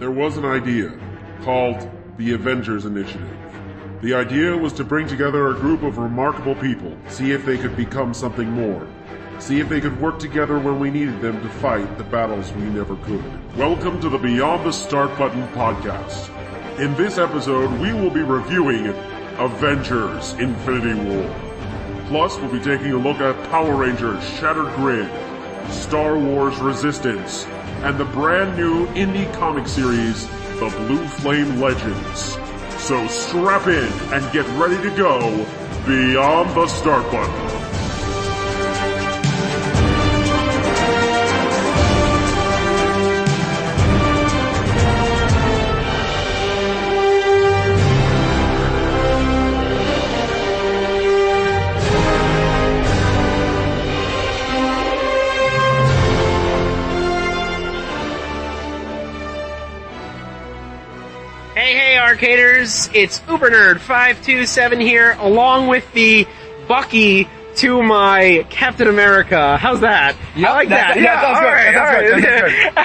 there was an idea called the Avengers Initiative. The idea was to bring together a group of remarkable people, see if they could become something more, see if they could work together when we needed them to fight the battles we never could. Welcome to the Beyond the Start Button podcast. In this episode, we will be reviewing Avengers Infinity War. Plus, we'll be taking a look at Power Rangers Shattered Grid, Star Wars Resistance, and the brand new indie comic series, The Blue Flame Legends. So strap in and get ready to go Beyond the Start Button. Hey, Arcaders, it's Ubernerd 527 here, along with the Bucky to my Captain America. How's that? Yep, I like that. Yeah, That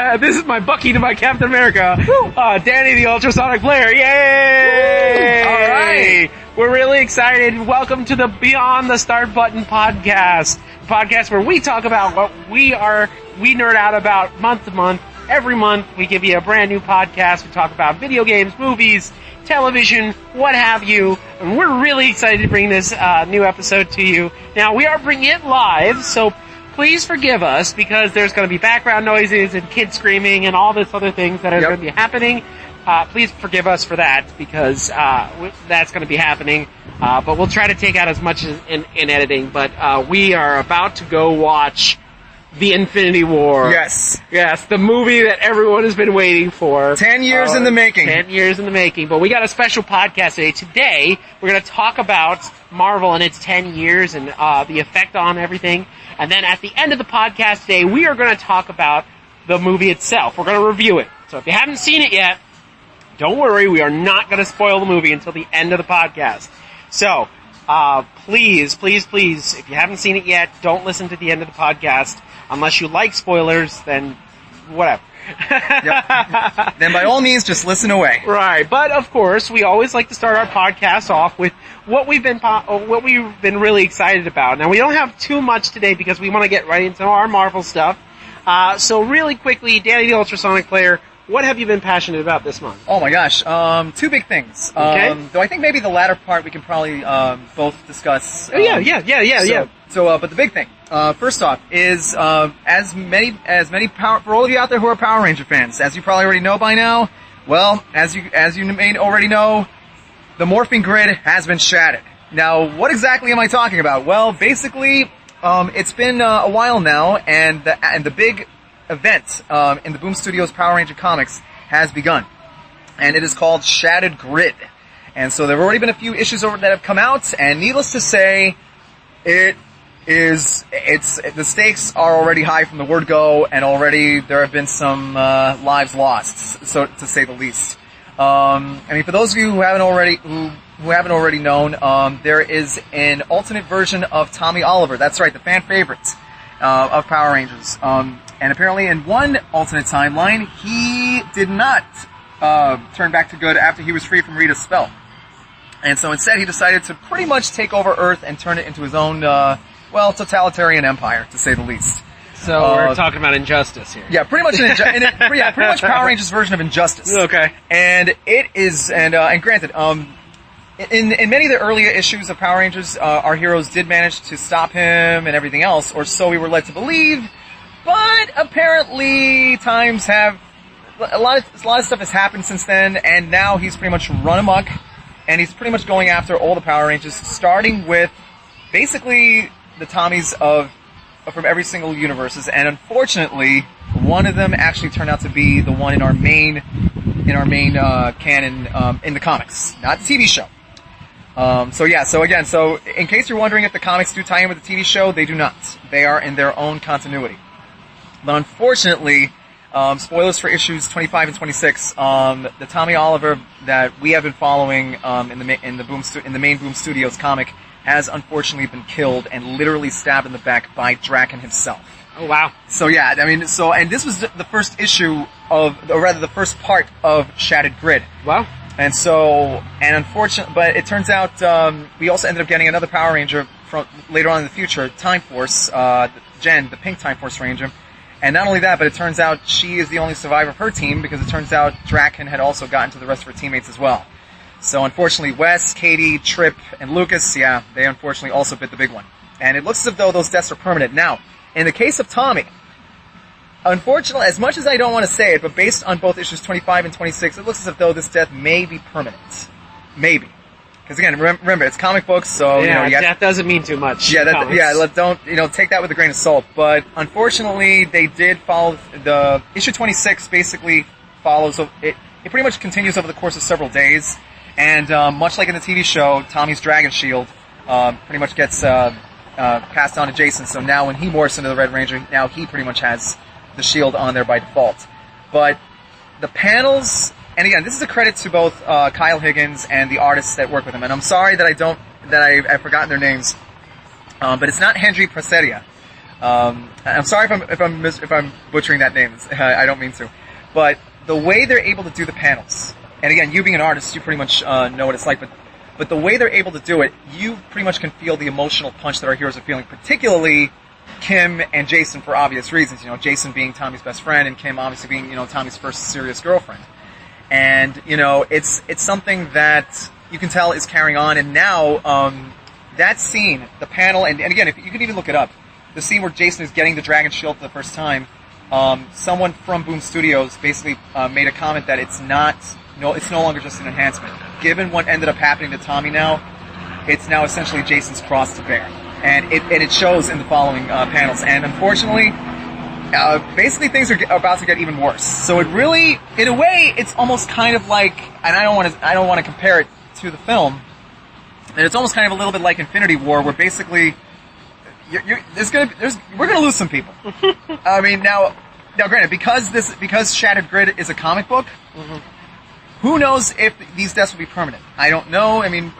sounds good. This is my Bucky to my Captain America. Danny the Ultrasonic Player. Yay! Woo! All right. We're really excited. Welcome to the Beyond the Start Button podcast where we talk about what we nerd out about month to month. Every month, we give you a brand new podcast. We talk about video games, movies, television, what have you. And we're really excited to bring this new episode to you. Now, we are bringing it live, so please forgive us because there's going to be background noises and kids screaming and all this other things that are going to be happening. Please forgive us for that because that's going to be happening. But we'll try to take out as much in editing. But we are about to go watch The Infinity War. Yes, the movie that everyone has been waiting for. 10 years in the making. 10 years in the making. But we got a special podcast today. Today, we're going to talk about Marvel and its 10 years and the effect on everything. And then at the end of the podcast today, we are going to talk about the movie itself. We're going to review it. So if you haven't seen it yet, don't worry. We are not going to spoil the movie until the end of the podcast. So, please, if you haven't seen it yet, don't listen to the end of the podcast. Unless you like spoilers, then whatever. Then by all means, just listen away. Right, but of course, we always like to start our podcast off with what we've been really excited about. Now, we don't have too much today because we want to get right into our Marvel stuff. So really quickly, Danny the Ultrasonic Player, what have you been passionate about this month? Oh my gosh, two big things. Okay. Though I think maybe the latter part we can probably both discuss. But the big thing, first off, is as many power for all of you out there who are Power Ranger fans, as you probably already know by now. Well, as you may already know, the morphing grid has been shattered. Now, what exactly am I talking about? Well, basically, it's been a while now, and the big event in the Boom Studios Power Ranger comics has begun, and it is called Shattered Grid. And so there have already been a few issues that have come out, and needless to say, the stakes are already high from the word go, and already there have been some lives lost, so to say the least. I mean, for those of you who haven't already known, there is an alternate version of Tommy Oliver. That's right, the fan favorite of Power Rangers. And apparently in one alternate timeline, he did not turn back to good after he was free from Rita's spell. And so instead he decided to pretty much take over Earth and turn it into his own, totalitarian empire, to say the least. So we're talking about Injustice here. Yeah, pretty much pretty much Power Rangers' version of Injustice. Okay. And it is, and granted, in many of the earlier issues of Power Rangers, our heroes did manage to stop him and everything else, or so we were led to believe. But apparently, times have a lot of stuff has happened since then, and now he's pretty much run amok, and he's pretty much going after all the Power Rangers, starting with basically the Tommies from every single universes. And unfortunately, one of them actually turned out to be the one in our main canon in the comics, not the TV show. So in case you're wondering if the comics do tie in with the TV show, they do not. They are in their own continuity. But unfortunately, spoilers for issues 25 and 26, the Tommy Oliver that we have been following in the main Boom Studios comic has unfortunately been killed and literally stabbed in the back by Draken himself. Oh, wow. So yeah, I mean, and this was the first issue the first part of Shattered Grid. Wow. And unfortunately, but it turns out we also ended up getting another Power Ranger from later on in the future, Time Force, Jen, the pink Time Force Ranger. And not only that, but it turns out she is the only survivor of her team, because it turns out Draken had also gotten to the rest of her teammates as well. So unfortunately, Wes, Katie, Trip, and Lucas, yeah, they unfortunately also bit the big one. And it looks as though those deaths are permanent. Now, in the case of Tommy, unfortunately, as much as I don't want to say it, but based on both issues 25 and 26, it looks as though this death may be permanent. Maybe. Because again, remember, it's comic books, so that doesn't mean too much. Yeah, don't take that with a grain of salt. But unfortunately, they did follow the issue 26. Basically, follows it. It pretty much continues over the course of several days, and much like in the TV show, Tommy's Dragon Shield pretty much gets passed on to Jason. So now, when he morphs into the Red Ranger, now he pretty much has the shield on there by default. But the panels. And again, this is a credit to both Kyle Higgins and the artists that work with him. And I'm sorry that I've forgotten their names, but it's not Henry Praseria. I'm sorry if I'm butchering that name. I don't mean to. But the way they're able to do the panels, and again, you being an artist, you pretty much know what it's like. But the way they're able to do it, you pretty much can feel the emotional punch that our heroes are feeling, particularly Kim and Jason for obvious reasons. Jason being Tommy's best friend, and Kim obviously being Tommy's first serious girlfriend. And, it's something that you can tell is carrying on. And now, that scene, the panel, and again, if you can even look it up, the scene where Jason is getting the Dragon Shield for the first time, someone from Boom Studios basically made a comment that it's no longer just an enhancement. Given what ended up happening to Tommy now, it's now essentially Jason's cross to bear. And it shows in the following panels. And unfortunately, basically things are about to get even worse. So it really, in a way, it's almost kind of like, and I don't want to compare it to the film, and it's almost kind of a little bit like Infinity War, where basically we're gonna lose some people. I mean, now granted, because Shattered Grid is a comic book, who knows if these deaths will be permanent? I don't know. I mean,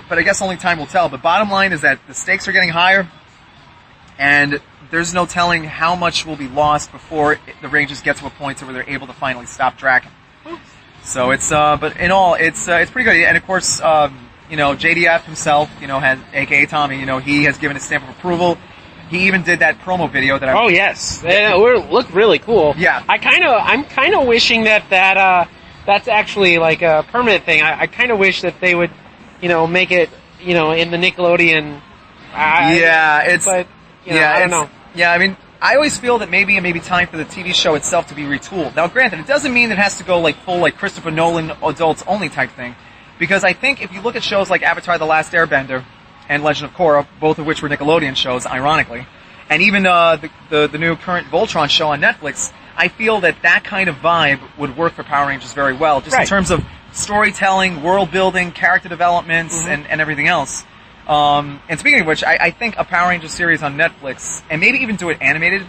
but I guess only time will tell. But bottom line is that the stakes are getting higher, and there's no telling how much will be lost before the Rangers get to a point where they're able to finally stop Draken. So it's, but in all, it's pretty good. And of course, JDF himself, has, aka Tommy, he has given a stamp of approval. He even did that promo video that Oh yes, it looked really cool. Yeah. I'm kind of wishing that's actually like a permanent thing. I kind of wish that they would, make it, in the Nickelodeon. I don't know. Yeah, I mean, I always feel that maybe it may be time for the TV show itself to be retooled. Now, granted, it doesn't mean it has to go full Christopher Nolan adults only type thing, because I think if you look at shows like Avatar: The Last Airbender and Legend of Korra, both of which were Nickelodeon shows, ironically, and even the new current Voltron show on Netflix, I feel that kind of vibe would work for Power Rangers very well, just in terms of storytelling, world building, character developments, and everything else. And speaking of which, I think a Power Rangers series on Netflix, and maybe even do it animated,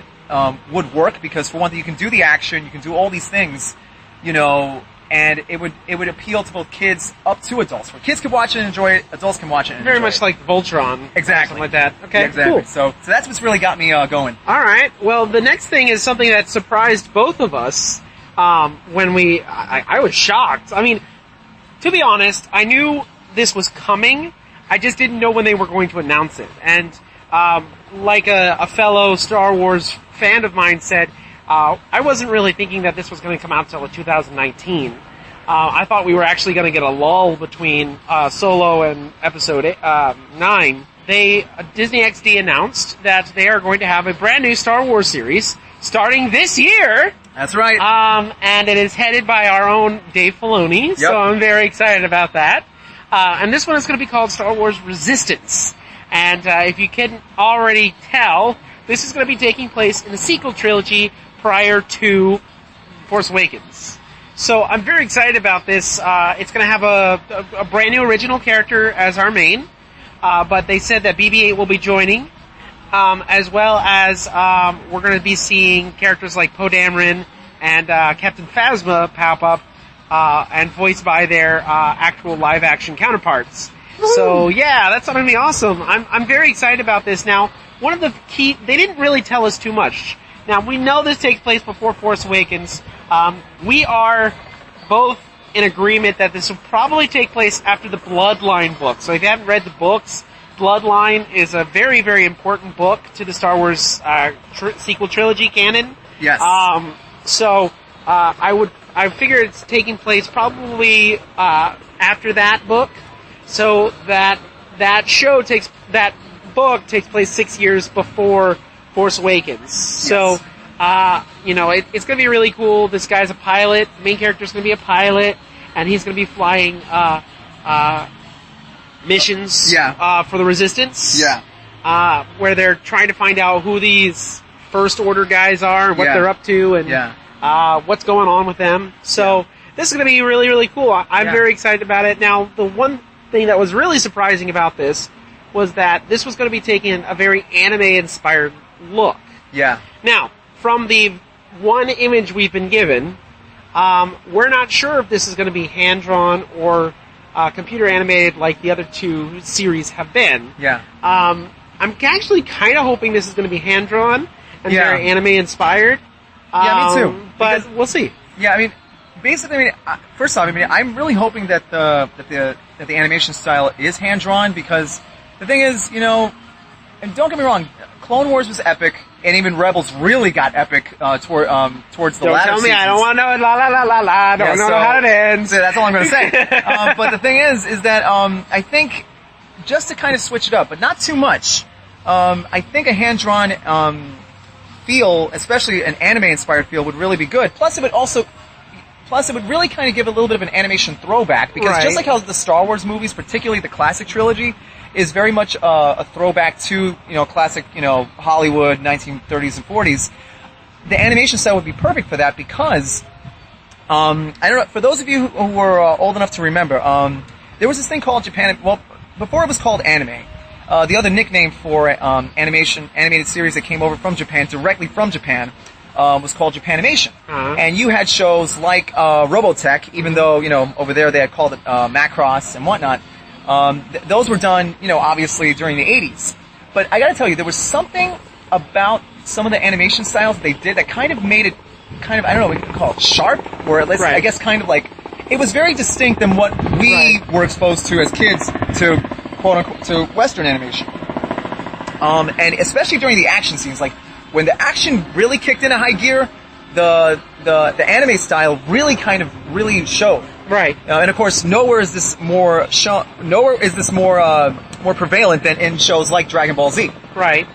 would work, because for one thing, you can do the action, you can do all these things, and it would appeal to both kids up to adults. Where kids can watch it and enjoy it, adults can watch it and enjoy it. Very much like Voltron. Exactly. Something like that. Okay, yeah, exactly. Cool. So that's what's really got me going. All right. Well, the next thing is something that surprised both of us when I was shocked. I mean, to be honest, I knew this was coming. I just didn't know when they were going to announce it. And like a fellow Star Wars fan of mine said, I wasn't really thinking that this was going to come out until 2019. I thought we were actually going to get a lull between Solo and Episode 9. Disney XD announced that they are going to have a brand new Star Wars series starting this year. That's right. And it is headed by our own Dave Filoni, Yep. so I'm very excited about that. And this one is going to be called Star Wars Resistance. And if you couldn't already tell, this is going to be taking place in the sequel trilogy prior to Force Awakens. So I'm very excited about this. It's going to have a brand new original character as our main, but they said that BB-8 will be joining, as well as we're going to be seeing characters like Poe Dameron and Captain Phasma pop up, and voiced by their actual live-action counterparts. Woo! So yeah, that's going to be awesome. I'm very excited about this. Now, one of the key, they didn't really tell us too much. Now, we know this takes place before Force Awakens. We are both in agreement that this will probably take place after the Bloodline book. So if you haven't read the books, Bloodline is a very, very important book to the Star Wars sequel trilogy canon. Yes. I figure it's taking place probably after that book, so that book takes place 6 years before Force Awakens. Yes. So, it's going to be really cool. This guy's a pilot. The main character's going to be a pilot, and he's going to be flying missions for the Resistance. Yeah. Where they're trying to find out who these First Order guys are and what they're up to and what's going on with them. So this is going to be really, really cool. I'm very excited about it. Now, the one thing that was really surprising about this was that this was going to be taking a very anime-inspired look. Yeah. Now, from the one image we've been given, we're not sure if this is going to be hand-drawn or computer animated like the other two series have been. Yeah. I'm actually kind of hoping this is going to be hand-drawn and very anime-inspired. Yeah, me too. But we'll see. Yeah, I mean, basically, first off, I'm really hoping that the animation style is hand-drawn, because the thing is, and don't get me wrong, Clone Wars was epic, and even Rebels really got epic towards the latter seasons. Don't tell me, I don't want to know, I don't know how it ends. So that's all I'm going to say. But the thing is that I think, just to kind of switch it up, but not too much, I think a hand-drawn feel, especially an anime-inspired feel, would really be good. Plus, it would really kind of give a little bit of an animation throwback, because just like how the Star Wars movies, particularly the classic trilogy, is very much a throwback to, classic, Hollywood, 1930s and 40s, the animation style would be perfect for that, because, I don't know, for those of you who were old enough to remember, there was this thing called Japan, well, before it was called anime, the other nickname for animated series that came over from Japan, directly from Japan, was called Japanimation. And you had shows like Robotech, even though, over there they had called it Macross and whatnot. Those were done, obviously during the 80s. But I gotta tell you, there was something about some of the animation styles that they did that kind of made it I don't know what you could call it, sharp, or at least, I guess, kind of like, it was very distinct than what we were exposed to as kids to, quote unquote, to Western animation. And especially during the action scenes, like, when the action really kicked into high gear, the anime style really really showed. Right. And of course, nowhere is this more prevalent than in shows like Dragon Ball Z. Right.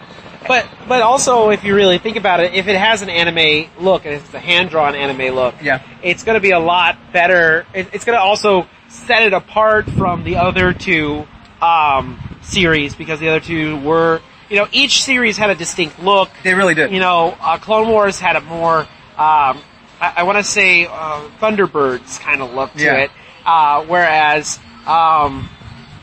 But also, if you really think about it, if it has an anime look, and it's a hand-drawn anime look, it's going to be a lot better. It's going to also set it apart from the other two series, because the other two were, each series had a distinct look. They really did. Clone Wars had a more, I want to say, Thunderbirds kind of look to it, whereas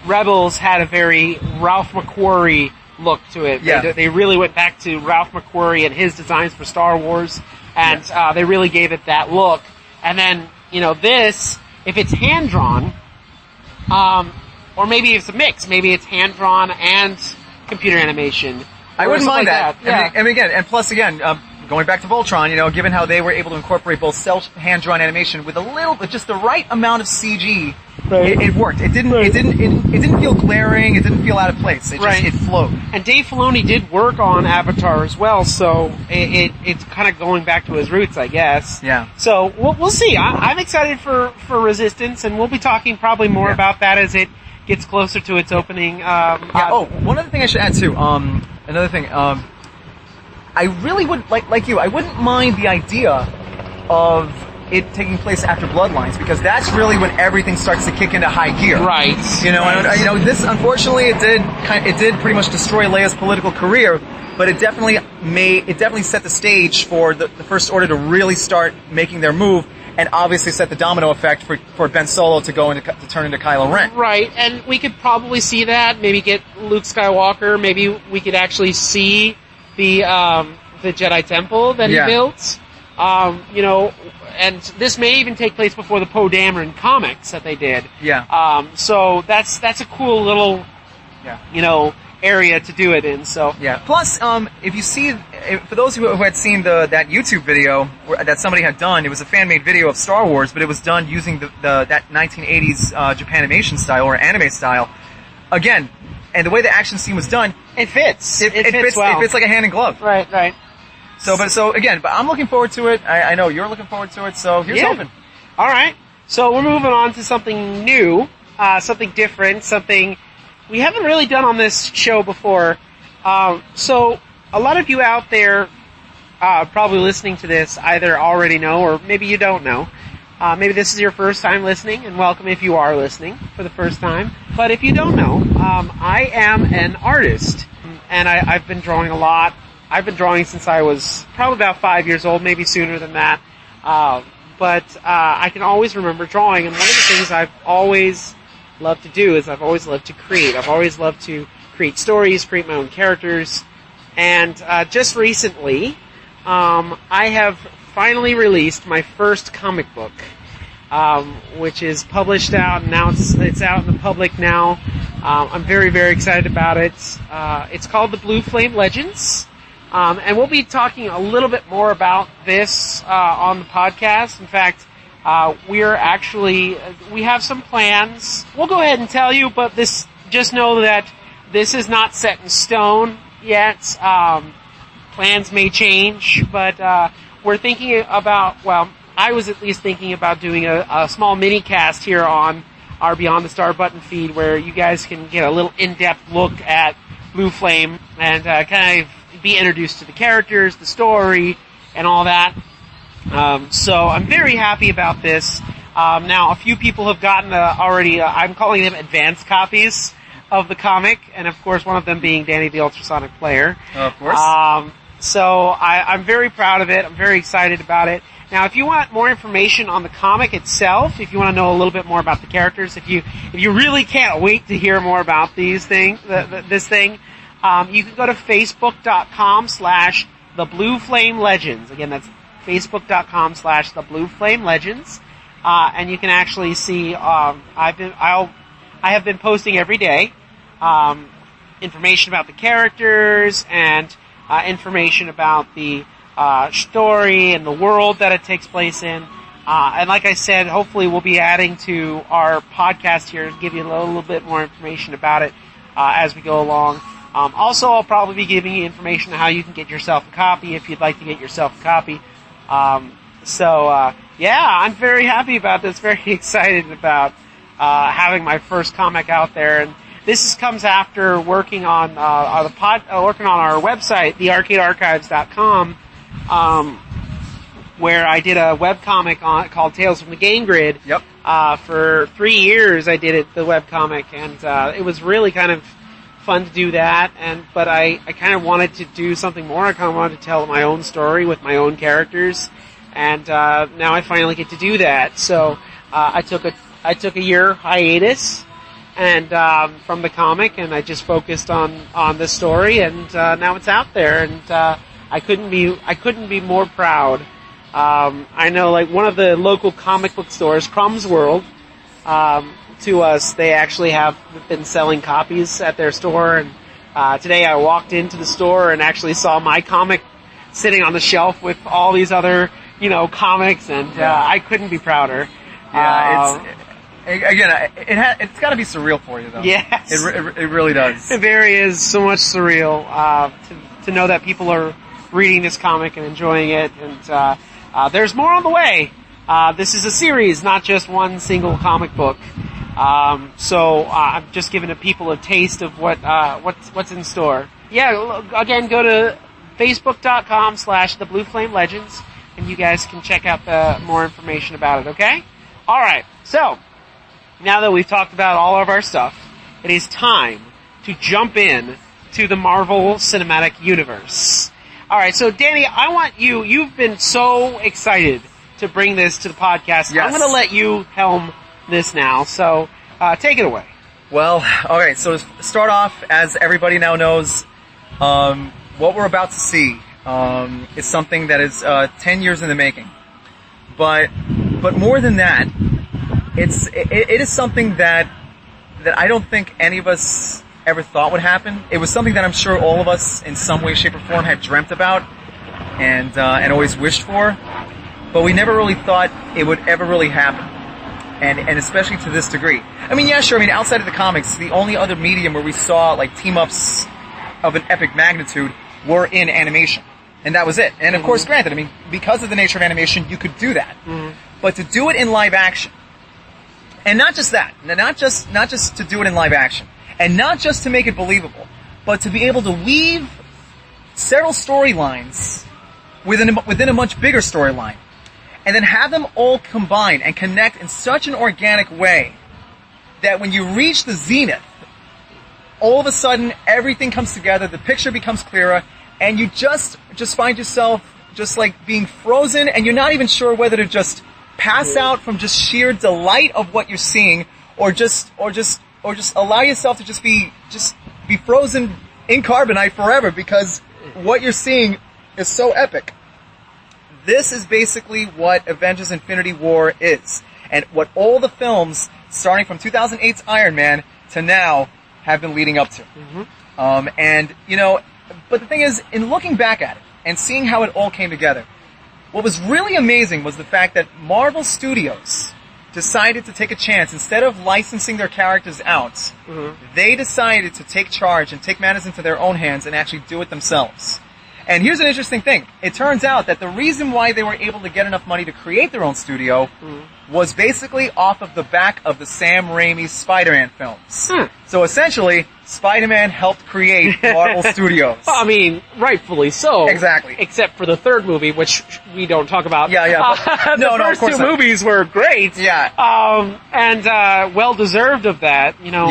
Rebels had a very Ralph McQuarrie look to it. Yeah. They really went back to Ralph McQuarrie and his designs for Star Wars, and they really gave it that look. And then, this, if it's hand-drawn, or maybe it's a mix, maybe it's hand-drawn and computer animation. I wouldn't mind like that. I mean, again, going back to Voltron, given how they were able to incorporate both hand-drawn animation with just the right amount of CG, it worked. It didn't feel glaring. It didn't feel out of place. It flowed. And Dave Filoni did work on Avatar as well, so it's kind of going back to his roots, I guess. Yeah. So we'll see. I'm excited for Resistance, and we'll be talking probably more about that as it gets closer to its opening. One other thing I should add too. Another thing. I really would like you. I wouldn't mind the idea of it taking place after Bloodlines, because that's really when everything starts to kick into high gear. Right. This, unfortunately, it did pretty much destroy Leia's political career, but it definitely set the stage for the First Order to really start making their move, and obviously set the domino effect for Ben Solo to turn into Kylo Ren. Right, and we could probably see that. Maybe get Luke Skywalker. Maybe we could actually see the Jedi Temple that he built. And this may even take place before the Poe Dameron comics that they did. Yeah. So that's a cool little, area to do it in. So yeah. Plus, if you see, for those who had seen that YouTube video that somebody had done, it was a fan-made video of Star Wars, but it was done using that 1980s Japanimation style or anime style. Again, and the way the action scene was done, it fits. It fits well. It fits like a hand in glove. Right. So I'm looking forward to it. I know you're looking forward to it. So here's hoping. All right. So we're moving on to something new, something different, something we haven't really done on this show before. So a lot of you out there probably listening to this either already know or maybe you don't know. Maybe this is your first time listening, and welcome if you are listening for the first time. But if you don't know, I am an artist, and I've been drawing a lot. I've been drawing since I was probably about 5 years old, maybe sooner than that. But I can always remember drawing, and one of the things I've always loved to do is I've always loved to create. I've always loved to create stories, create my own characters, and just recently, I have finally released my first comic book, which is published out, and now it's out in the public now. I'm very, very excited about it. It's called The Blue Flame Legends. And we'll be talking a little bit more about this on the podcast. In fact, we have some plans. We'll go ahead and tell you, but just know that this is not set in stone yet. Plans may change, but we're thinking about, well, I was at least thinking about doing a small mini cast here on our Beyond the Star Button feed where you guys can get a little in-depth look at Blue Flame and kind of be introduced to the characters, the story, and all that. So I'm very happy about this. Now, a few people have gotten already, I'm calling them advanced copies of the comic, and of course one of them being Danny the Ultrasonic Player. Of course. So I'm very proud of it. I'm very excited about it. Now, if you want more information on the comic itself, if you want to know a little bit more about the characters, if you really can't wait to hear more about this thing, you can go to facebook.com/theblueflamelegends. Again, that's facebook.com/theblueflamelegends. And you can actually see, I have been posting every day, information about the characters and, information about the, story and the world that it takes place in. And like I said, hopefully we'll be adding to our podcast here and give you a little bit more information about it, as we go along. Also, I'll probably be giving you information on how you can get yourself a copy if you'd like to get yourself a copy. Yeah, I'm very happy about this, very excited about having my first comic out there. And this comes after working on our website, thearcadearchives.com, where I did a webcomic called Tales from the Game Grid. Yep. For 3 years I did the webcomic, and it was really kind of fun to do that, but I kind of wanted to do something more. I kind of wanted to tell my own story with my own characters, and now I finally get to do that. So I took a year hiatus and from the comic, and I just focused on the story, and now it's out there, and I couldn't be more proud. I know, like, one of the local comic book stores, Crumb's World, to us, they actually have been selling copies at their store, and today I walked into the store and actually saw my comic sitting on the shelf with all these other, comics, and I couldn't be prouder. Yeah, it's got to be surreal for you, though. Yes. It really does. There is so much surreal to know that people are reading this comic and enjoying it, and there's more on the way. This is a series, not just one single comic book. So I'm just giving people a taste of what's in store. Yeah, again, go to facebook.com/theblueflamelegends, and you guys can check out more information about it, okay? Alright, so, now that we've talked about all of our stuff, it is time to jump in to the Marvel Cinematic Universe. Alright, so Danny, I want you've been so excited to bring this to the podcast. Yes. I'm going to let you helm this now, so take it away. Well, alright, so to start off, as everybody now knows, what we're about to see is something that is 10 years in the making. But more than that, it is something that I don't think any of us ever thought would happen. It was something that I'm sure all of us, in some way, shape, or form, had dreamt about and always wished for, but we never really thought it would ever really happen, and especially to this degree. I mean, yeah, sure. I mean, outside of the comics, the only other medium where we saw like team-ups of an epic magnitude were in animation, and that was it. And of course, granted, I mean, because of the nature of animation, you could do that, but to do it in live action, and not just that, not just to do it in live action, and not just to make it believable, but to be able to weave several storylines within a much bigger storyline, and then have them all combine and connect in such an organic way that when you reach the zenith, all of a sudden everything comes together, the picture becomes clearer, and you just find yourself just like being frozen, and you're not even sure whether to just pass out from just sheer delight of what you're seeing, or just allow yourself to just be frozen in carbonite forever because what you're seeing is so epic. This is basically what Avengers Infinity War is, and what all the films, starting from 2008's Iron Man to now, have been leading up to. And, you know, but the thing is, in looking back at it, and seeing how it all came together, what was really amazing was the fact that Marvel Studios decided to take a chance. Instead of licensing their characters out, they decided to take charge and take matters into their own hands and actually do it themselves. And here's an interesting thing. It turns out that the reason why they were able to get enough money to create their own studio was basically off of the back of the Sam Raimi Spider-Man films. So essentially, Spider-Man helped create Marvel Studios. I mean, rightfully so. Exactly. Except for the third movie, which we don't talk about. The first two movies were great. And well-deserved of that, you know.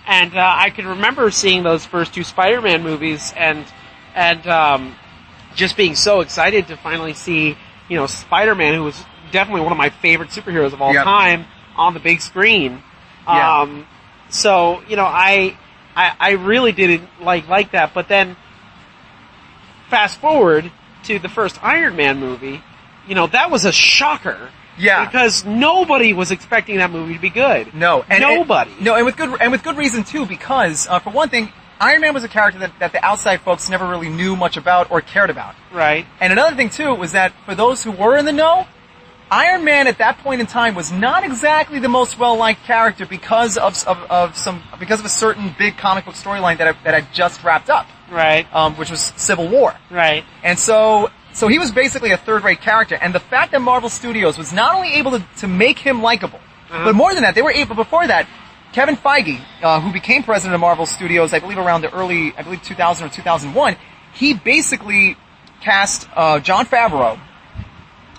And I can remember seeing those first two Spider-Man movies and just being so excited to finally see, you know, Spider-Man, who was definitely one of my favorite superheroes of all time, on the big screen. So, you know, I really didn't like that. But then, fast forward to the first Iron Man movie, you know, that was a shocker. Because nobody was expecting that movie to be good. Nobody. And with good reason too, because for one thing, Iron Man was a character that the outside folks never really knew much about or cared about. Right. And another thing too was that for those who were in the know, Iron Man at that point in time was not exactly the most well-liked character because of a certain big comic book storyline that had just wrapped up. Right. Which was Civil War. Right. And so he was basically a third-rate character, and the fact that Marvel Studios was not only able to make him likable, but more than that, they were able, before that, Kevin Feige, who became president of Marvel Studios, I believe around the early, 2000 or 2001, he basically cast Jon Favreau,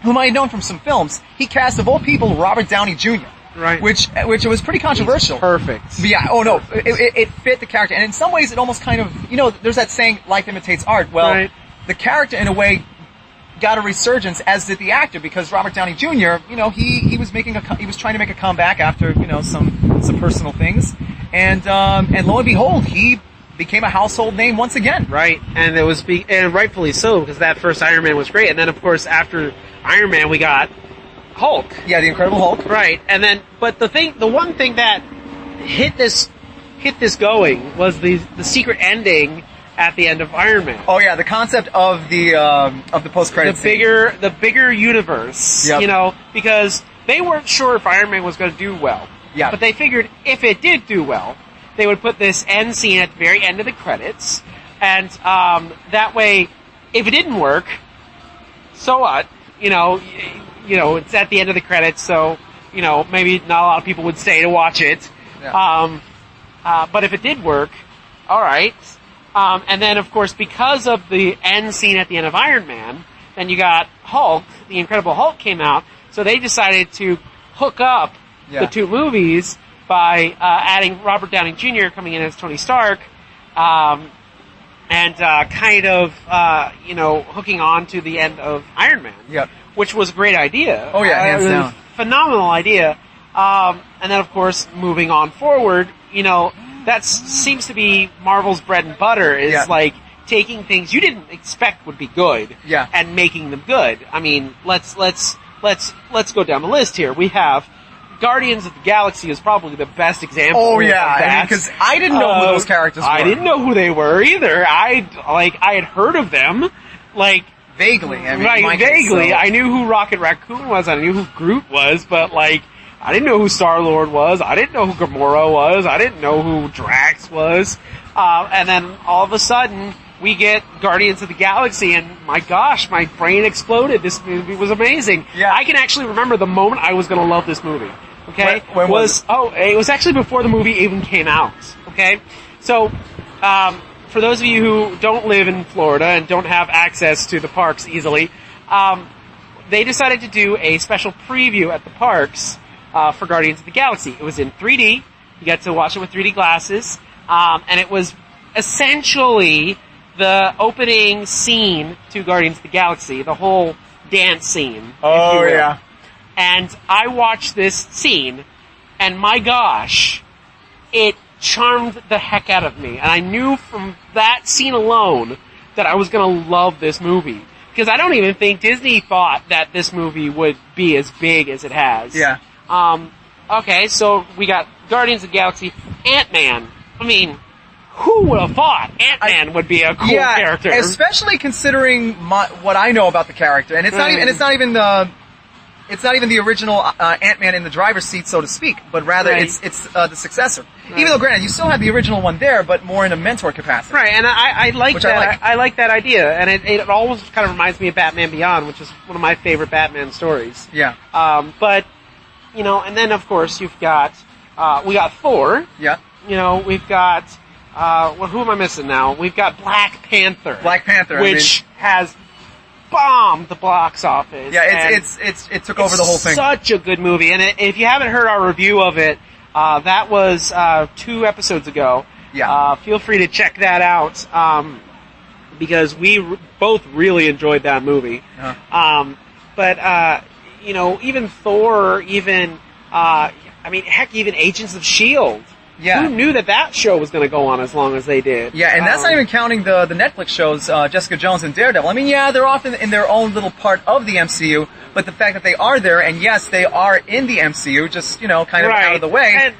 whom I had known from some films. He cast, of all people, Robert Downey Jr., right? Which was pretty controversial. He's perfect. Yeah. Oh no, it fit the character, and in some ways, it almost kind of, you know, there's that saying, life imitates art. Well, the character, in a way, got a resurgence, as did the actor, because Robert Downey Jr., you know, he was trying to make a comeback after, you know, some personal things, and lo and behold, he became a household name once again. Right, and and rightfully so, because that first Iron Man was great, and then of course after Iron Man we got Hulk. Yeah, the Incredible Hulk. Right, and then but the one thing that hit this going was the secret ending at the end of Iron Man. Oh yeah, the concept of the post-credits scene. The bigger universe. You know, because they weren't sure if Iron Man was going to do well. Yeah. But they figured if it did do well, they would put this end scene at the very end of the credits, and that way, if it didn't work, so what? You know, it's at the end of the credits, so you know maybe not a lot of people would stay to watch it. Yeah. But if it did work, all right. And then, of course, because of the end scene at the end of Iron Man, then you got Hulk. The Incredible Hulk came out, so they decided to hook up the two movies by adding Robert Downey Jr. coming in as Tony Stark, and kind of hooking on to the end of Iron Man. Yep. Which was a great idea. Oh yeah, hands down. Phenomenal idea. And then, of course, moving on forward, you know, that seems to be Marvel's bread and butter, is like taking things you didn't expect would be good and making them good. I mean, let's go down the list here. We have Guardians of the Galaxy is probably the best example. Oh of that. because I didn't know who those characters were. I didn't know who they were either. I had heard of them, like vaguely. I mean, right, vaguely. So. I knew who Rocket Raccoon was. I knew who Groot was, but like I didn't know who Star-Lord was. I didn't know who Gamora was. I didn't know who Drax was. And then all of a sudden, we get Guardians of the Galaxy, and my gosh, my brain exploded. This movie was amazing. Yeah. I can actually remember the moment I was going to love this movie. Okay, when was it? It was actually before the movie even came out. Okay, so for those of you who don't live in Florida and don't have access to the parks easily, they decided to do a special preview at the parks for Guardians of the Galaxy. It was in 3D. You got to watch it with 3D glasses, and it was essentially the opening scene to Guardians of the Galaxy, the whole dance scene. Oh, yeah. And I watched this scene, and my gosh, it charmed the heck out of me. And I knew from that scene alone that I was going to love this movie. Because I don't even think Disney thought that this movie would be as big as it has. Yeah. Okay, so we got Guardians of the Galaxy, Ant-Man. I mean, who would have thought Ant-Man would be a cool character? Especially considering what I know about the character, and it's not even the original Ant-Man in the driver's seat, so to speak, but rather it's the successor. Right. Even though, granted, you still have the original one there, but more in a mentor capacity. Right, and I like that. I like that idea, and it always kind of reminds me of Batman Beyond, which is one of my favorite Batman stories. Yeah. But and then of course we got Thor. Yeah. We've got who am I missing now? We've got Black Panther. Which has bombed the box office. Yeah, it took over the whole thing. Such a good movie, and if you haven't heard our review of it, that was 2 episodes ago. Yeah. Feel free to check that out because we both really enjoyed that movie. Uh-huh. But even Thor, even even Agents of S.H.I.E.L.D. Yeah. Who knew that show was going to go on as long as they did? Yeah, and that's not even counting the Netflix shows, Jessica Jones and Daredevil. I mean, yeah, they're often in their own little part of the MCU, but the fact that they are there, and yes, they are in the MCU, just, kind of out of the way. And,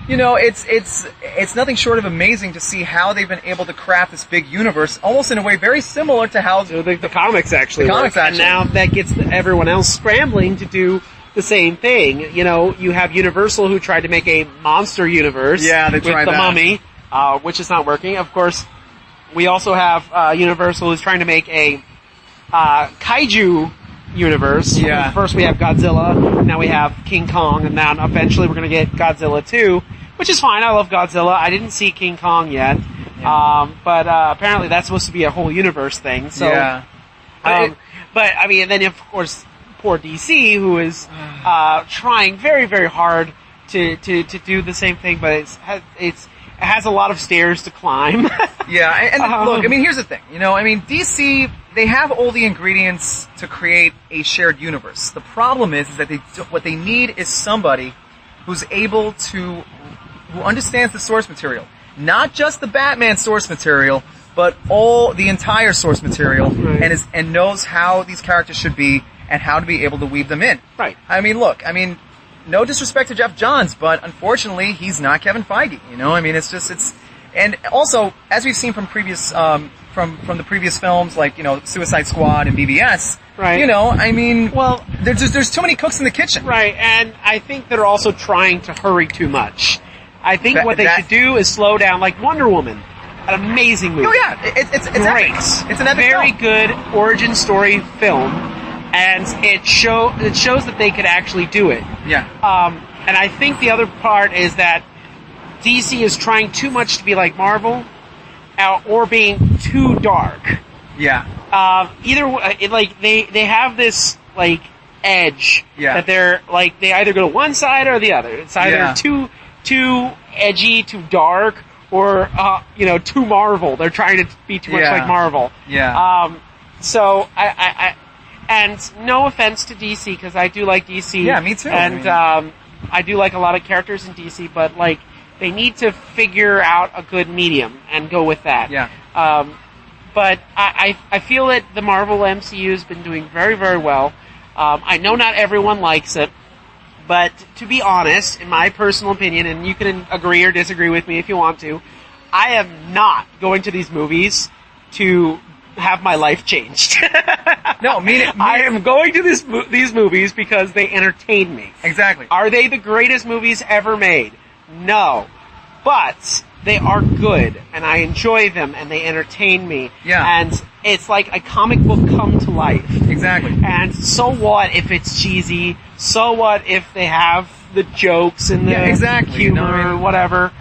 it's nothing short of amazing to see how they've been able to craft this big universe, almost in a way very similar to how the comics actually work. And now that gets everyone else scrambling to do the same thing. You have Universal who tried to make a monster universe with the Mummy, which is not working. Of course, we also have Universal who's trying to make a kaiju universe. Yeah. First we have Godzilla, now we have King Kong, and now eventually we're going to get Godzilla 2, which is fine. I love Godzilla. I didn't see King Kong yet, but apparently that's supposed to be a whole universe thing. So, yeah. But I mean, and then of course, poor DC, who is trying very, very hard to do the same thing, but it has a lot of stairs to climb. Yeah, and look, I mean, here's the thing. DC, they have all the ingredients to create a shared universe. The problem is that what they need is somebody who understands the source material. Not just the Batman source material, but the entire source material, right. and knows how these characters should be and how to be able to weave them in. Right. I mean, look, no disrespect to Jeff Johns, but unfortunately, he's not Kevin Feige. And also, as we've seen from previous, from the previous films, like, Suicide Squad and BVS, right. Well, there's too many cooks in the kitchen. Right, and I think they're also trying to hurry too much. I think what they should do is slow down, like Wonder Woman. An amazing movie. Oh yeah, it's great. Epic. It's an epic very film. Good origin story film, and it shows that they could actually do it. Yeah. And I think the other part is that DC is trying too much to be like Marvel, or being too dark. Yeah. They have this edge that they're they either go to one side or the other. It's either too edgy, too dark, or too Marvel. They're trying to be too much like Marvel. Yeah. So I and no offense to DC, because I do like DC. Yeah, me too. And I do like a lot of characters in DC, but they need to figure out a good medium and go with that. Yeah. But I feel that the Marvel MCU has been doing very, very well. I know not everyone likes it, But to be honest, in my personal opinion, and you can agree or disagree with me if you want to, I am not going to these movies to have my life changed. No, I am going to these movies because they entertain me. Exactly. Are they the greatest movies ever made? No. But they are good, and I enjoy them, and they entertain me. Yeah. And it's like a comic book come to life. Exactly. And so what if it's cheesy? So what if they have the jokes and the humor or whatever?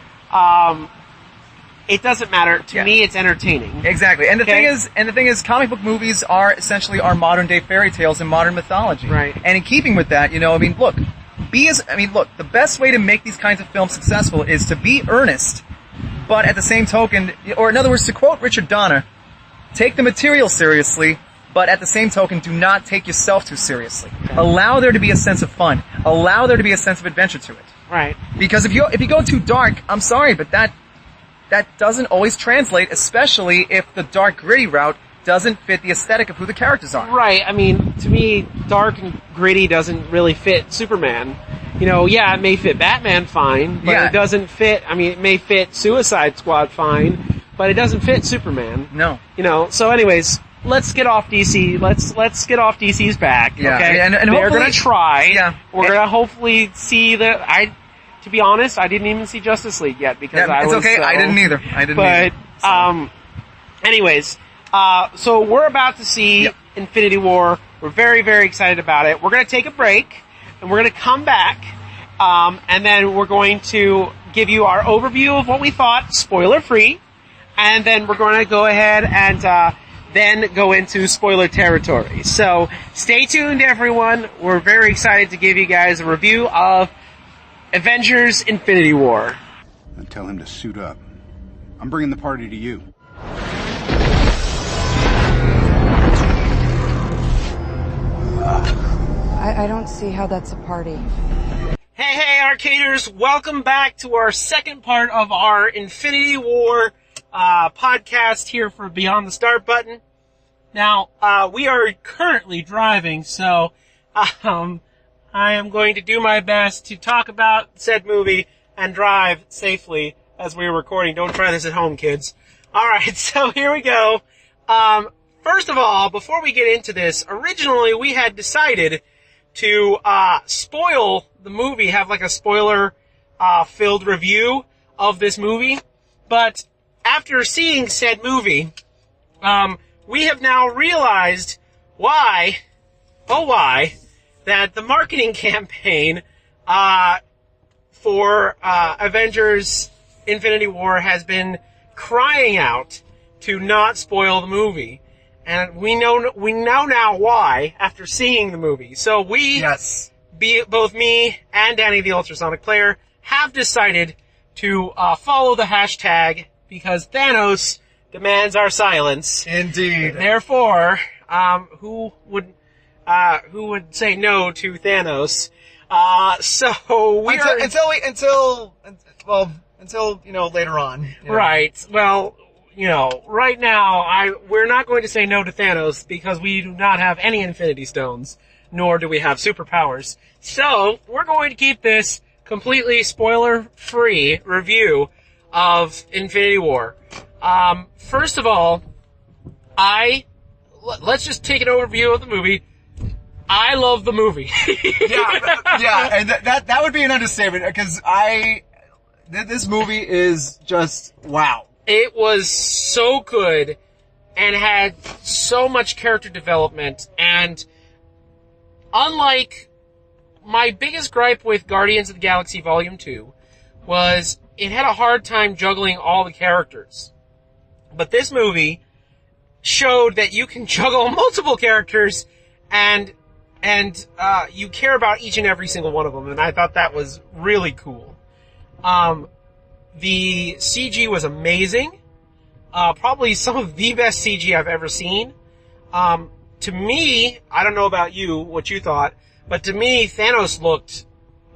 It doesn't matter. To me, it's entertaining. Exactly. And the thing is, comic book movies are essentially our modern day fairy tales and modern mythology. Right. And in keeping with that, look, the best way to make these kinds of films successful is to be earnest, but at the same token, or in other words, to quote Richard Donner, take the material seriously, but at the same token, do not take yourself too seriously. Okay. Allow there to be a sense of fun. Allow there to be a sense of adventure to it. Right. Because if you go too dark, I'm sorry, but that doesn't always translate, especially if the dark, gritty route doesn't fit the aesthetic of who the characters are. Right. I mean, to me, dark and gritty doesn't really fit Superman. It may fit Batman fine, but it doesn't fit, it may fit Suicide Squad fine, but it doesn't fit Superman. No. So anyways, let's get off DC. Let's get off DC's back. Yeah. Okay. And they're gonna try. Yeah. We're gonna hopefully see to be honest, I didn't even see Justice League yet because it's okay. I didn't either. Anyways, so we're about to see Infinity War. We're very, very excited about it. We're going to take a break, and we're going to come back, and then we're going to give you our overview of what we thought, spoiler-free, and then we're going to go ahead and then go into spoiler territory. So stay tuned, everyone. We're very excited to give you guys a review of Avengers Infinity War. And tell him to suit up. I'm bringing the party to you. I don't see how that's a party. Hey, Arcaders! Welcome back to our second part of our Infinity War podcast here for Beyond the Start Button. Now, we are currently driving, so I am going to do my best to talk about said movie and drive safely as we're recording. Don't try this at home, kids. Alright, so here we go. First of all, before we get into this, originally we had decided to spoil the movie, have like a spoiler filled review of this movie. But after seeing said movie, we have now realized why, that the marketing campaign for Avengers Infinity War has been crying out to not spoil the movie. And we know now why after seeing the movie. So both me and Danny the Ultrasonic Player, have decided to follow the hashtag because Thanos demands our silence. Indeed. Therefore, who would say no to Thanos? So we until later on. Right. Well, right now we're not going to say no to Thanos because we do not have any Infinity Stones, nor do we have superpowers. So we're going to keep this completely spoiler-free review of Infinity War. First of all, let's just take an overview of the movie. I love the movie. and that would be an understatement because this movie is just wow. It was so good and had so much character development, and unlike my biggest gripe with Guardians of the Galaxy Volume 2 was it had a hard time juggling all the characters. But this movie showed that you can juggle multiple characters and you care about each and every single one of them, and I thought that was really cool. The CG was amazing. Probably some of the best CG I've ever seen. To me, I don't know about you, what you thought, but to me, Thanos looked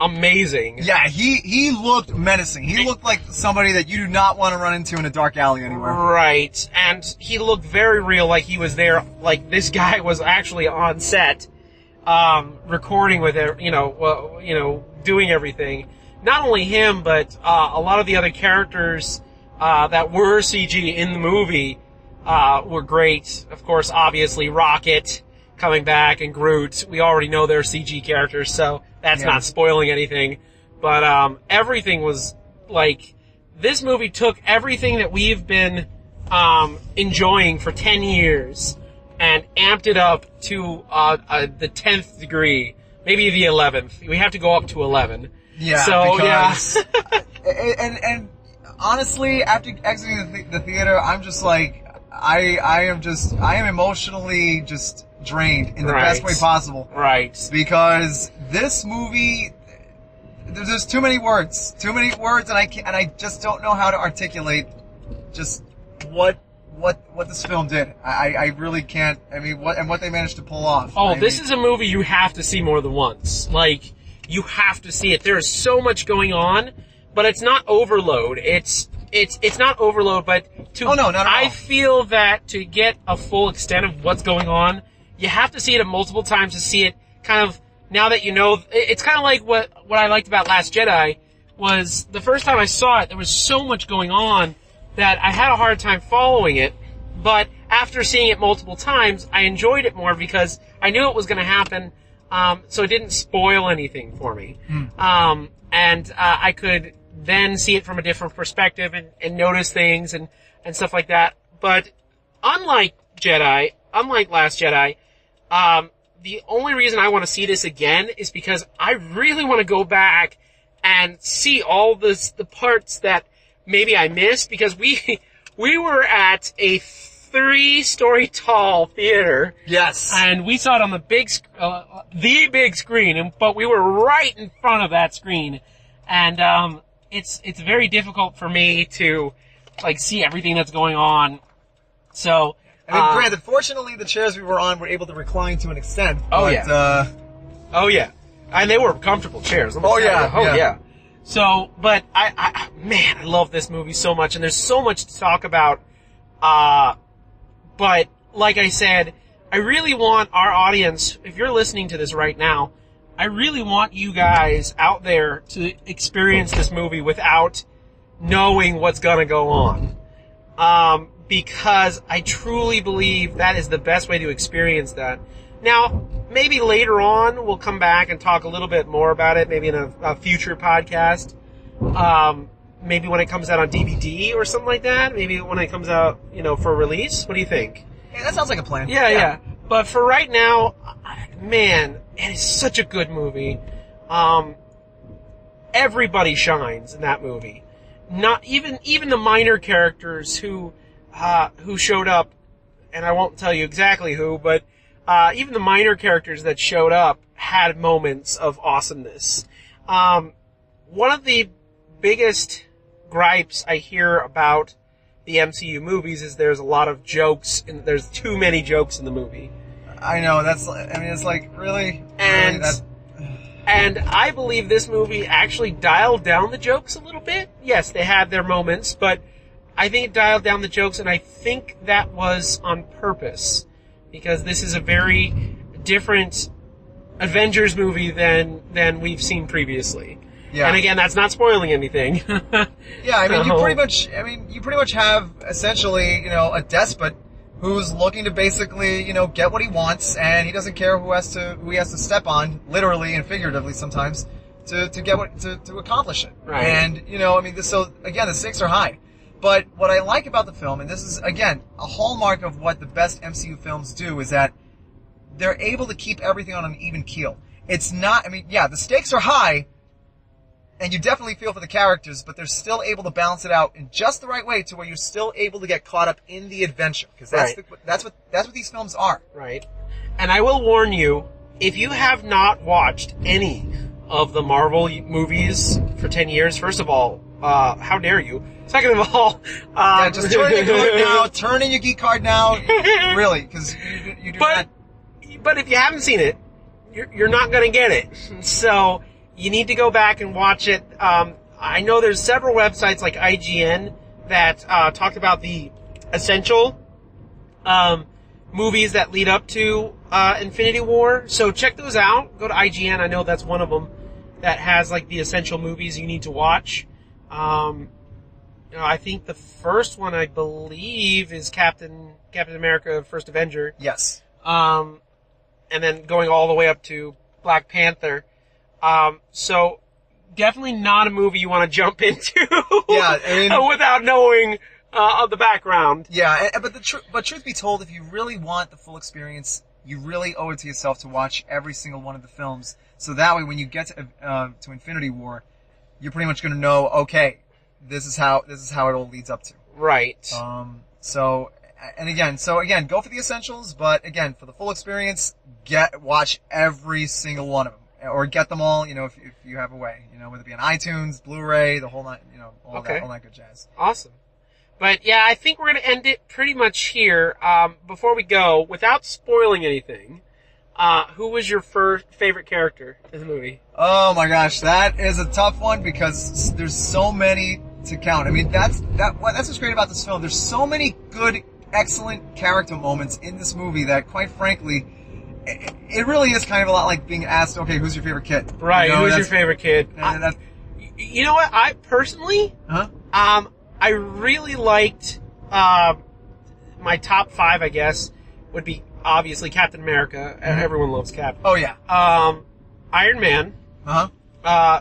amazing. Yeah, he looked menacing. He looked like somebody that you do not want to run into in a dark alley anywhere. Right, and he looked very real, like he was there, like this guy was actually on set. recording with it, doing everything. Not only him, but a lot of the other characters that were CG in the movie were great. Of course, obviously, Rocket coming back and Groot. We already know they're CG characters, so that's not spoiling anything. But everything was like, this movie took everything that we've been enjoying for 10 years and amped it up to the 10th degree, maybe the 11th. We have to go up to 11. Yeah, so, because, and honestly, after exiting the theater, I'm just like, I am emotionally just drained in the best way possible. Right. Because this movie, there's too many words, and I just don't know how to articulate just what this film did. I really can't. I mean, what they managed to pull off. Oh, this is a movie you have to see more than once. Like, you have to see it. There is so much going on, but it's not overload. It's not overload, but not at all. I feel that to get a full extent of what's going on, you have to see it multiple times to see it kind of, now that you know. It's kind of like what I liked about Last Jedi was the first time I saw it, there was so much going on that I had a hard time following it. But after seeing it multiple times, I enjoyed it more because I knew it was going to happen. So it didn't spoil anything for me. And I could then see it from a different perspective and notice things and stuff like that. But unlike Last Jedi, the only reason I want to see this again is because I really want to go back and see all the parts that maybe I missed, because we were at a 3-story tall theater. Yes. And we saw it on the big screen, but we were right in front of that screen. And it's very difficult for me to like see everything that's going on. So, I mean, granted, fortunately, the chairs we were on were able to recline to an extent. Oh yeah, and they were comfortable chairs. Yeah. So, but I love this movie so much, and there's so much to talk about. But like I said, I really want our audience, if you're listening to this right now, I really want you guys out there to experience this movie without knowing what's gonna go on. Because I truly believe that is the best way to experience that. Now, maybe later on we'll come back and talk a little bit more about it, maybe in a future podcast. Maybe when it comes out on DVD or something like that. Maybe when it comes out, for release. What do you think? Yeah, that sounds like a plan. Yeah. But for right now, man, it is such a good movie. Everybody shines in that movie. Not even the minor characters who showed up, and I won't tell you exactly who, but even the minor characters that showed up had moments of awesomeness. One of the biggest gripes I hear about the MCU movies is there's a lot of jokes, and there's too many jokes in the movie. I know, it's like, really? And I believe this movie actually dialed down the jokes a little bit. Yes, they had their moments, but I think it dialed down the jokes, and I think that was on purpose, because this is a very different Avengers movie than we've seen previously. Yeah. And again, that's not spoiling anything. Yeah, I mean, you pretty much have essentially, a despot who's looking to basically, get what he wants, and he doesn't care who he has to step on, literally and figuratively sometimes, to get to accomplish it. Right. And so again, the stakes are high. But what I like about the film, and this is again a hallmark of what the best MCU films do, is that they're able to keep everything on an even keel. It's not, the stakes are high, and you definitely feel for the characters, but they're still able to balance it out in just the right way to where you're still able to get caught up in the adventure, because that's what these films are. Right. And I will warn you, if you have not watched any of the Marvel movies for 10 years, first of all, how dare you? Second of all, just turn in your geek now. Turn in your geek card now. Really, because you do not. But if you haven't seen it, you're not going to get it. So you need to go back and watch it. I know there's several websites like IGN that talked about the essential movies that lead up to Infinity War. So check those out. Go to IGN. I know that's one of them that has like the essential movies you need to watch. I think the first one, I believe, is Captain America: First Avenger. Yes. And then going all the way up to Black Panther. So definitely not a movie you want to jump into. Yeah, I mean, without knowing of the background. Yeah, but truth be told, if you really want the full experience, you really owe it to yourself to watch every single one of the films. So that way, when you get to Infinity War, you're pretty much going to know, okay, this is how it all leads up to. Right. So again, go for the essentials, but again, for the full experience, watch every single one of them. Or get them all, if you have a way, whether it be on iTunes, Blu-ray, the whole night, all that good jazz. Awesome. But yeah, I think we're going to end it pretty much here. Before we go, without spoiling anything, who was your favorite character in the movie? Oh my gosh, that is a tough one because there's so many to count. I mean, that's what's great about this film. There's so many good, excellent character moments in this movie that, quite frankly, it really is kind of a lot like being asked, okay, who's your favorite kid? Right, who's your favorite kid? You know what? I personally, I really liked, my top 5, I guess, would be obviously Captain America. Mm-hmm. Everyone loves Cap. Oh, yeah. Iron Man.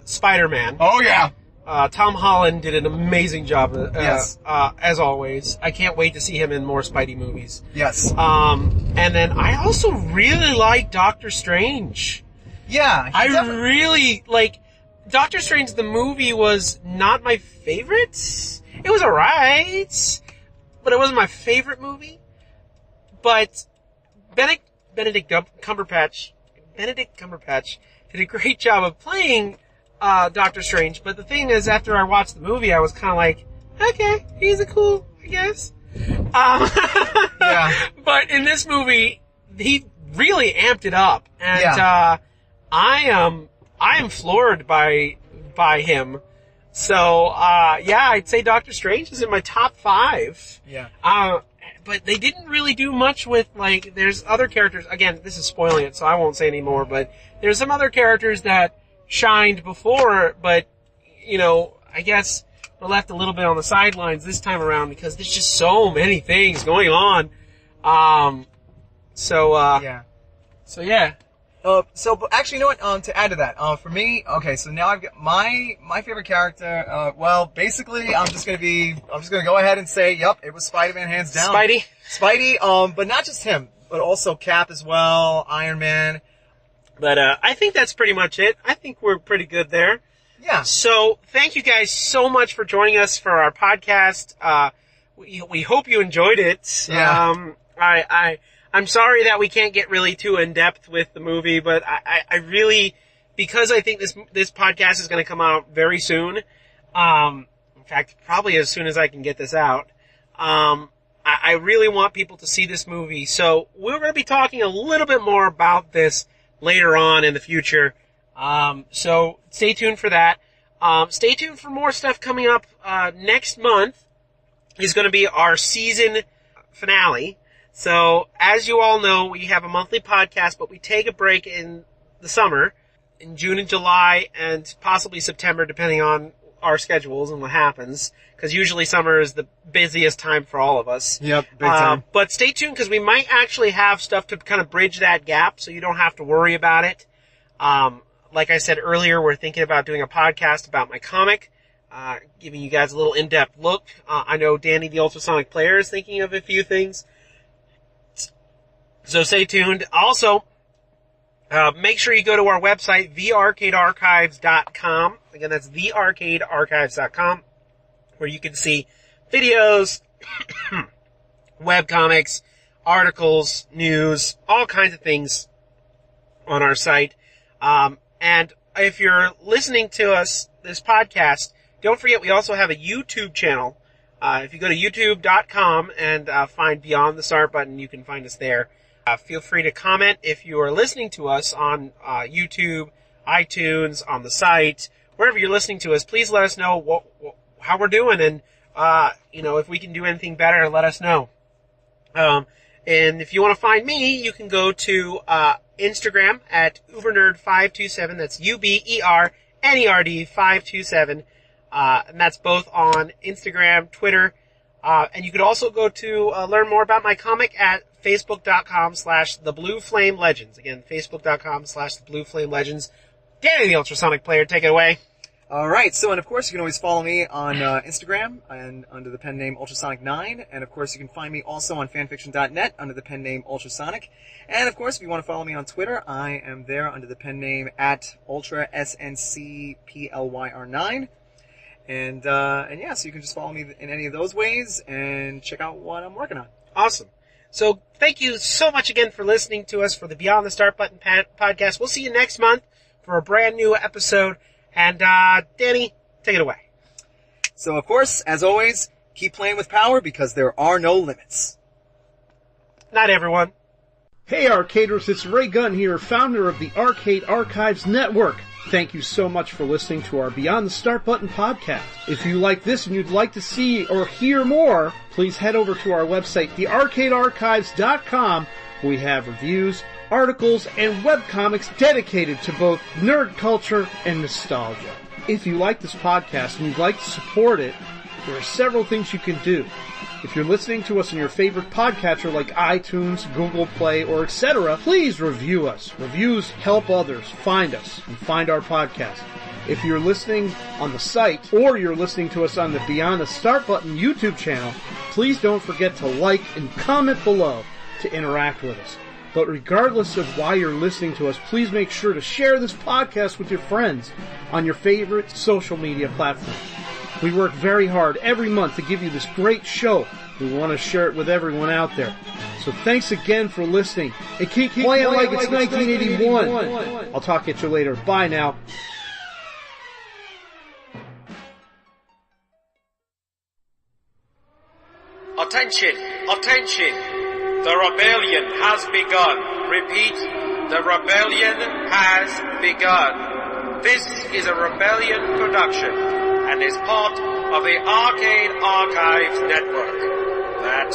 Spider-Man. Oh, yeah. Tom Holland did an amazing job, yes. As always. I can't wait to see him in more Spidey movies. Yes. And then I also really like Doctor Strange. Yeah. I really like Doctor Strange. The movie was not my favorite. It was alright, but it wasn't my favorite movie. But Benedict Cumberbatch did a great job of playing Doctor Strange, but the thing is, after I watched the movie, I was kind of like, okay, he's a cool, I guess. Yeah. But in this movie, he really amped it up, and I am floored by him. So I'd say Doctor Strange is in my top 5. Yeah. But they didn't really do much with, like, there's other characters. Again, this is spoiling it, so I won't say any more. But there's some other characters that shined before, but, I guess we're left a little bit on the sidelines this time around because there's just so many things going on. Yeah. So, yeah. But actually, you know what? To add to that, for me, okay, so now I've got my favorite character. Basically, I'm just gonna go ahead and say, yep, it was Spider-Man, hands down. Spidey. But not just him, but also Cap as well, Iron Man. But I think that's pretty much it. I think we're pretty good there. Yeah. So thank you guys so much for joining us for our podcast. We hope you enjoyed it. Yeah. I'm sorry that we can't get really too in depth with the movie, but I really, because I think this podcast is going to come out very soon. In fact, probably as soon as I can get this out. I really want people to see this movie. So we're going to be talking a little bit more about this later on in the future. So stay tuned for that. Stay tuned for more stuff coming up. Next month is going to be our season finale. So as you all know, we have a monthly podcast, but we take a break in the summer, in June and July, and possibly September, depending on our schedules and what happens. Because usually summer is the busiest time for all of us. Yep, big time. But stay tuned, because we might actually have stuff to kind of bridge that gap, so you don't have to worry about it. Like I said earlier, we're thinking about doing a podcast about my comic, giving you guys a little in-depth look. I know Danny the Ultrasonic Player is thinking of a few things. So stay tuned. Also, make sure you go to our website, thearcadearchives.com. Again, that's thearcadearchives.com, where you can see videos, webcomics, articles, news, all kinds of things on our site. And if you're listening to us, this podcast, don't forget we also have a YouTube channel. If you go to youtube.com and find Beyond the Start Button, you can find us there. Feel free to comment if you are listening to us on YouTube, iTunes, on the site, wherever you're listening to us. Please let us know how we're doing, and if we can do anything better, let us know. And if you want to find me, you can go to Instagram at Ubernerd527. That's UBERNERD 527. And that's both on Instagram, Twitter. And you could also go to learn more about my comic at Facebook.com/TheBlueFlameLegends. Again, Facebook.com/TheBlueFlameLegends. Danny, the Ultrasonic Player, take it away. All right. So, and of course, you can always follow me on Instagram and under the pen name Ultrasonic9. And of course, you can find me also on fanfiction.net under the pen name Ultrasonic. And of course, if you want to follow me on Twitter, I am there under the pen name at UltraSNCPLYR9. And yeah, so you can just follow me in any of those ways and check out what I'm working on. Awesome. So thank you so much again for listening to us for the Beyond the Start Button podcast. We'll see you next month for a brand new episode. And, Danny, take it away. So, of course, as always, keep playing with power because there are no limits. Not everyone. Hey, Arcaders, it's Ray Gunn here, founder of the Arcade Archives Network. Thank you so much for listening to our Beyond the Start Button podcast. If you like this and you'd like to see or hear more, please head over to our website, thearcadearchives.com, where we have reviews, articles, and webcomics dedicated to both nerd culture and nostalgia. If you like this podcast and you'd like to support it, there are several things you can do. If you're listening to us on your favorite podcatcher like iTunes, Google Play, or etc., please review us. Reviews help others find us and find our podcast. If you're listening on the site or you're listening to us on the Beyond the Start Button YouTube channel, please don't forget to like and comment below to interact with us. But regardless of why you're listening to us, please make sure to share this podcast with your friends on your favorite social media platform. We work very hard every month to give you this great show. We want to share it with everyone out there. So thanks again for listening. And keep playing like it's 1981. I'll talk at you later. Bye now. Attention! Attention! The rebellion has begun. Repeat, the rebellion has begun. This is a rebellion production and is part of the Arcade Archives Network. That